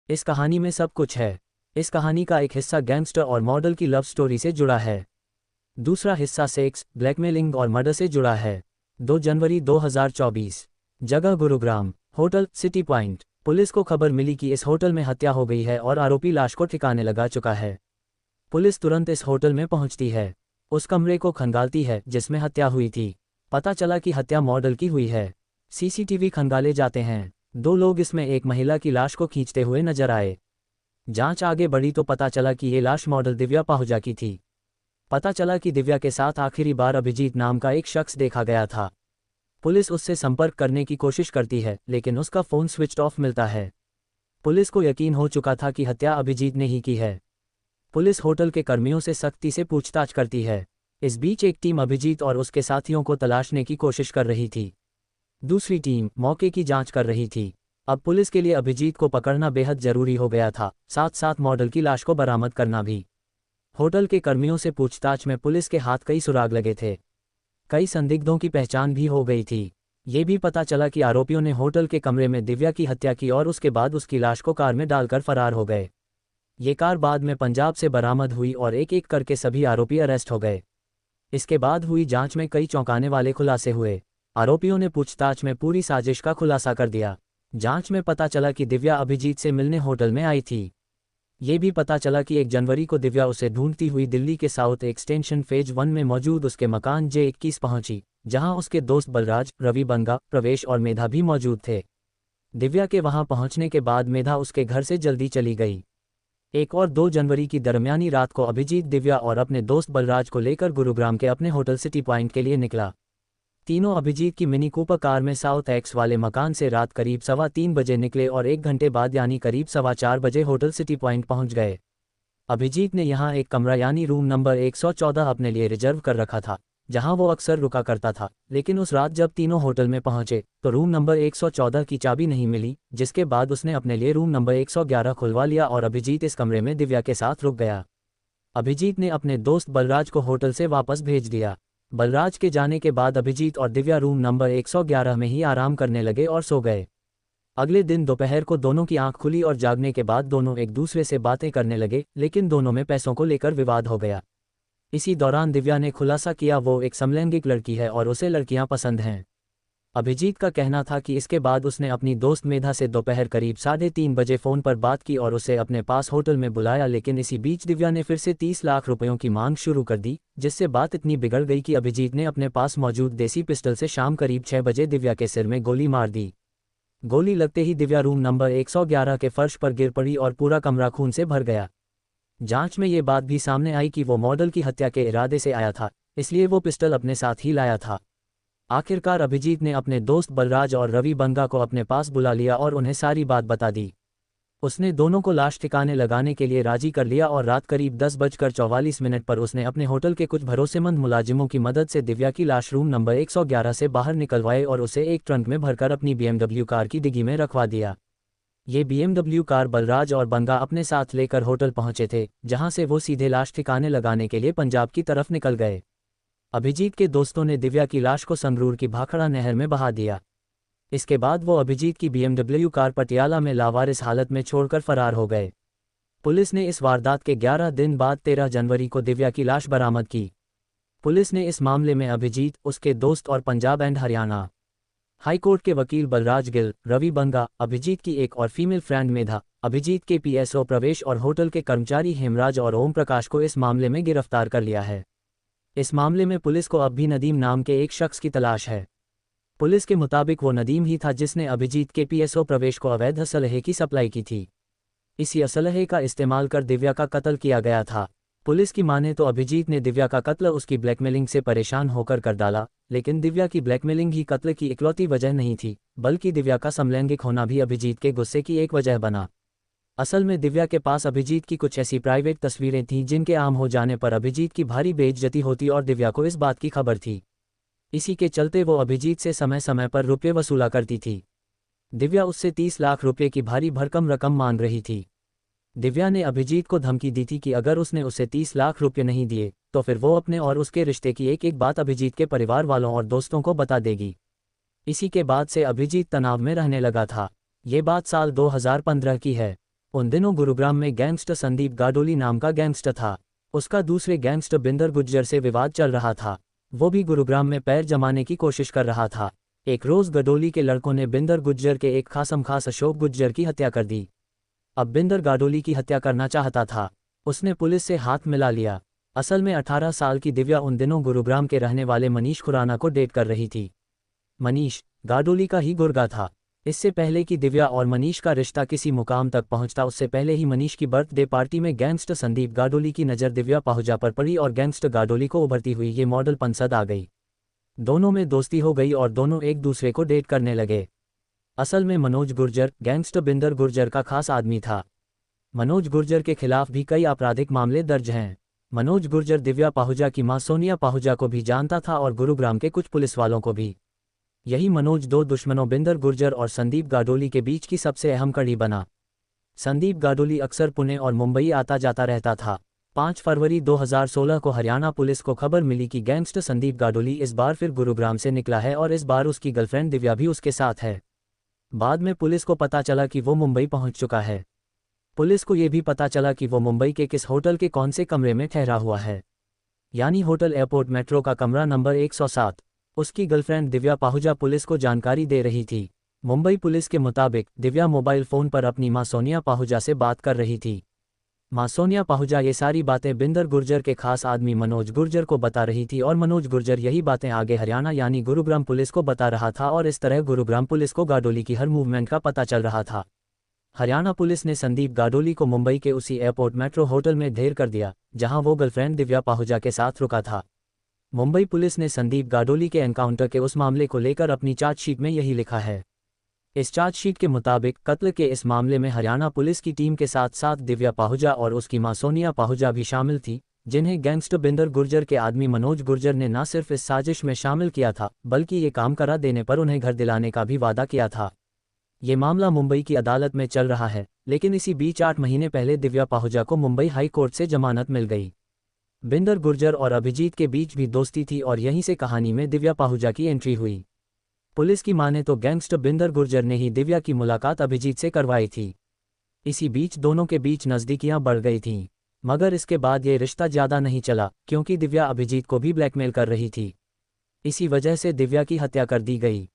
इस कहानी में सब कुछ है। इस कहानी का एक हिस्सा गैंगस्टर और मॉडल की लव स्टोरी से जुड़ा है। दूसरा हिस्सा सेक्स, ब्लैकमेलिंग और मर्डर से जुड़ा है। 2 जनवरी 2024। जगह Gurugram. Hotel city point. Police को खबर मिली कि इस होटल में हत्या हो गई है और आरोपी लाश को ठिकाने लगा चुका है। पुलिस तुरंत इस होटल में पहुंचती है। उस कमरे को खंगालती है जिसमें हत्या हुई थी। पता चला कि हत्या मॉडल की हुई है। सीसीटीवी खंगाले जाते हैं। 2 लोग इसमें एक महिला की लाश को खींचते हुए नजर आए। जांच आगे बढ़ी तो पता चला कि ये लाश मॉडल दिव्या पाहुजा की थी। पता चला कि दिव्या के साथ आखिरी बार अभिजीत नाम का एक शख्स देखा गया था। पुलिस उससे संपर्क करने की कोशिश करती है लेकिन उसका फ़ोन स्विच ऑफ मिलता है। पुलिस को यकीन हो चुका था कि हत्या अभिजीत ने ही की है। पुलिस होटल के कर्मियों से सख्ती से पूछताछ करती है। इस बीच एक टीम अभिजीत और उसके साथियों को तलाशने की कोशिश कर रही थी। दूसरी टीम मौके की जांच कर रही थी। अब पुलिस के लिए अभिजीत को पकड़ना बेहद जरूरी हो गया था, साथ साथ मॉडल की लाश को बरामद करना भी। होटल के कर्मियों से पूछताछ में पुलिस के हाथ कई सुराग लगे थे। कई संदिग्धों की पहचान भी हो गई थी। ये भी पता चला कि आरोपियों ने होटल के कमरे में दिव्या की हत्या की और उसके बाद उसकी लाश को कार में डालकर फरार हो गए। ये कार बाद में पंजाब से बरामद हुई और एक एक करके सभी आरोपी अरेस्ट हो गए। इसके बाद हुई जांच में कई चौंकाने वाले खुलासे हुए। आरोपियों ने पूछताछ में पूरी साजिश का खुलासा कर दिया। जांच में पता चला कि दिव्या अभिजीत से मिलने होटल में आई थी। ये भी पता चला कि 1 जनवरी को दिव्या उसे ढूंढती हुई दिल्ली के साउथ एक्सटेंशन फेज 1 में मौजूद उसके मकान J21 पहुंची, जहां उसके दोस्त बलराज, रवि बंगा, प्रवेश और मेधा भी मौजूद थे। दिव्या के वहां पहुंचने के बाद मेधा उसके घर से जल्दी चली गई। 1 और 2 जनवरी की दरमियानी रात को अभिजीत दिव्या और अपने दोस्त बलराज को लेकर गुरुग्राम के अपने होटल सिटी पॉइंट के लिए निकला। तीनों अभिजीत की मिनी कूपर कार में साउथ एक्स वाले मकान से रात करीब 3:15 बजे निकले और 1 घंटे बाद यानी करीब 4:15 बजे होटल सिटी पॉइंट पहुंच गए। अभिजीत ने यहां एक कमरा यानी रूम नंबर 114 अपने लिए रिजर्व कर रखा था, जहां वो अक्सर रुका करता था। लेकिन उस रात जब तीनों होटल में पहुंचे तो रूम नंबर 114 की चाबी नहीं मिली, जिसके बाद उसने अपने लिए रूम नंबर 111 खुलवा लिया और अभिजीत इस कमरे में दिव्या के साथ रुक गया। अभिजीत ने अपने दोस्त बलराज को होटल से वापस भेज दिया। बलराज के जाने के बाद अभिजीत और दिव्या रूम नंबर 111 में ही आराम करने लगे और सो गए। अगले दिन दोपहर को दोनों की आंख खुली और जागने के बाद दोनों एक दूसरे से बातें करने लगे, लेकिन दोनों में पैसों को लेकर विवाद हो गया। इसी दौरान दिव्या ने खुलासा किया वो एक समलैंगिक लड़की है और उसे लड़कियां पसंद हैं। अभिजीत का कहना था कि इसके बाद उसने अपनी दोस्त मेधा से दोपहर करीब 3:30 बजे फ़ोन पर बात की और उसे अपने पास होटल में बुलाया, लेकिन इसी बीच दिव्या ने फिर से 30 लाख रुपयों की मांग शुरू कर दी, जिससे बात इतनी बिगड़ गई कि अभिजीत ने अपने पास मौजूद देसी पिस्टल से शाम करीब 6 बजे दिव्या के सिर में गोली मार दी। गोली लगते ही दिव्या रूम नंबर 111 के फर्श पर गिर पड़ी और पूरा कमरा खून से भर गया। जांच में ये बात भी सामने आई कि वो मॉडल की हत्या के इरादे से आया था, इसलिए वो पिस्टल अपने साथ ही लाया था। आखिरकार अभिजीत ने अपने दोस्त बलराज और रवि बंगा को अपने पास बुला लिया और उन्हें सारी बात बता दी। उसने दोनों को लाश ठिकाने लगाने के लिए राजी कर लिया और रात करीब 10:44 पर उसने अपने होटल के कुछ भरोसेमंद मुलाजिमों की मदद से दिव्या की लाश रूम नंबर 111 से बाहर निकलवाई और उसे एक ट्रंक में भरकर अपनी BMW कार की डिग्गी में रखवा दिया। ये BMW कार बलराज और बंगा अपने साथ लेकर होटल पहुंचे थे, जहां से वो सीधे लाश ठिकाने लगाने के लिए पंजाब की तरफ निकल गए। अभिजीत के दोस्तों ने दिव्या की लाश को संगरूर की भाखड़ा नहर में बहा दिया। इसके बाद वो अभिजीत की BMW कार पटियाला में लावारिस हालत में छोड़कर फरार हो गए। पुलिस ने इस वारदात के 11 दिन बाद 13 जनवरी को दिव्या की लाश बरामद की। पुलिस ने इस मामले में अभिजीत, उसके दोस्त और Punjab and Haryana high court के वकील बलराज गिल, रवि बंगा, अभिजीत की एक और फीमेल फ्रेंड मेधा, अभिजीत के PSO प्रवेश और होटल के कर्मचारी हेमराज और ओम प्रकाश को इस मामले में गिरफ्तार कर लिया है। इस मामले में पुलिस को अब भी नदीम नाम के एक शख्स की तलाश है। पुलिस के मुताबिक वो नदीम ही था जिसने अभिजीत के PSO प्रवेश को अवैध असलहे की सप्लाई की थी। इसी असलहे का इस्तेमाल कर दिव्या का कत्ल किया गया था। पुलिस की माने तो अभिजीत ने दिव्या का कत्ल उसकी ब्लैकमेलिंग से परेशान होकर कर डाला, लेकिन दिव्या की ब्लैकमेलिंग ही कत्ल की इकलौती वजह नहीं थी, बल्कि दिव्या का समलैंगिक होना भी अभिजीत के गुस्से की एक वजह बना। असल में दिव्या के पास अभिजीत की कुछ ऐसी प्राइवेट तस्वीरें थीं जिनके आम हो जाने पर अभिजीत की भारी बेइज्जती होती और दिव्या को इस बात की खबर थी। इसी के चलते वो अभिजीत से समय समय पर रुपये वसूला करती थी। दिव्या उससे 30 लाख रुपये की भारी भरकम रकम मांग रही थी। दिव्या ने अभिजीत को धमकी दी थी कि अगर उसने उसे 30 लाख रुपये नहीं दिए तो फिर वो अपने और उसके रिश्ते की एक एक बात अभिजीत के परिवार वालों और दोस्तों को बता देगी। इसी के बाद से अभिजीत तनाव में रहने लगा था। ये बात साल 2015 की है। उन दिनों गुरुग्राम में गैंगस्टर संदीप गाडोली नाम का गैंगस्टर था। उसका दूसरे गैंगस्टर बिंदर गुर्जर से विवाद चल रहा था। वो भी गुरुग्राम में पैर जमाने की कोशिश कर रहा था। एक रोज गडोली के लड़कों ने बिंदर गुर्जर के एक खास अशोक गुर्जर की हत्या कर दी। अब बिंदर गाडोली की हत्या करना चाहता था। उसने पुलिस से हाथ मिला लिया। असल में 18 साल की दिव्या उन दिनों गुरुग्राम के रहने वाले मनीष खुराना को डेट कर रही थी। मनीष गाडोली का ही गुर्गा था। इससे पहले कि दिव्या और मनीष का रिश्ता किसी मुकाम तक पहुंचता, उससे पहले ही मनीष की बर्थडे पार्टी में गैंगस्टर संदीप गाडोली की नज़र दिव्या पाहुजा पर पड़ी और गैंगस्टर गाडोली को उभरती हुई ये मॉडल पसंद आ गई। दोनों में दोस्ती हो गई और दोनों एक दूसरे को डेट करने लगे। असल में मनोज गुर्जर गैंगस्टर बिंदर गुर्जर का खास आदमी था। मनोज गुर्जर के खिलाफ भी कई आपराधिक मामले दर्ज हैं। मनोज गुर्जर दिव्या पाहुजा की मां सोनिया पाहुजा को भी जानता था और गुरुग्राम के कुछ पुलिस वालों को भी। यही मनोज दो दुश्मनों बिंदर गुर्जर और संदीप गाडोली के बीच की सबसे अहम कड़ी बना। संदीप गाडोली अक्सर पुणे और मुंबई आता जाता रहता था। 5 फरवरी 2016 को हरियाणा पुलिस को खबर मिली कि गैंगस्टर संदीप गाडोली इस बार फिर गुरुग्राम से निकला है और इस बार उसकी गर्लफ्रेंड दिव्या भी उसके साथ है। बाद में पुलिस को पता चला कि वो मुंबई पहुंच चुका है। पुलिस को ये भी पता चला कि वो मुंबई के किस होटल के कौन से कमरे में ठहरा हुआ है, यानी होटल एयरपोर्ट मेट्रो का कमरा नंबर 107। उसकी गर्लफ्रेंड दिव्या पाहुजा पुलिस को जानकारी दे रही थी। मुंबई पुलिस के मुताबिक दिव्या मोबाइल फ़ोन पर अपनी मां सोनिया पाहुजा से बात कर रही थी। मां सोनिया पाहुजा ये सारी बातें बिंदर गुर्जर के खास आदमी मनोज गुर्जर को बता रही थी और मनोज गुर्जर यही बातें आगे हरियाणा यानी गुरुग्राम पुलिस को बता रहा था और इस तरह गुरुग्राम पुलिस को गाडोली की हर मूवमेंट का पता चल रहा था। हरियाणा पुलिस ने संदीप गाडोली को मुंबई के उसी एयरपोर्ट मेट्रो होटल में ढेर कर दिया जहां वो गर्लफ्रेंड दिव्या पाहुजा के साथ रुका था। मुंबई पुलिस ने संदीप गाडोली के एनकाउंटर के उस मामले को लेकर अपनी चार्जशीट में यही लिखा है। इस चार्जशीट के मुताबिक कत्ल के इस मामले में हरियाणा पुलिस की टीम के साथ साथ दिव्या पाहुजा और उसकी मां सोनिया पाहुजा भी शामिल थी, जिन्हें गैंगस्टर बिंदर गुर्जर के आदमी मनोज गुर्जर ने न सिर्फ इस साजिश में शामिल किया था बल्कि ये काम करा देने पर उन्हें घर दिलाने का भी वादा किया था। ये मामला मुंबई की अदालत में चल रहा है, लेकिन इसी बीच 8 महीने पहले दिव्या पाहुजा को मुंबई हाई कोर्ट से जमानत मिल गई। बिंदर गुर्जर और अभिजीत के बीच भी दोस्ती थी और यहीं से कहानी में दिव्या पाहुजा की एंट्री हुई। पुलिस की माने तो गैंगस्टर बिंदर गुर्जर ने ही दिव्या की मुलाकात अभिजीत से करवाई थी। इसी बीच दोनों के बीच नज़दीकियां बढ़ गई थीं, मगर इसके बाद ये रिश्ता ज़्यादा नहीं चला क्योंकि दिव्या अभिजीत को भी ब्लैकमेल कर रही थी। इसी वजह से दिव्या की हत्या कर दी गई।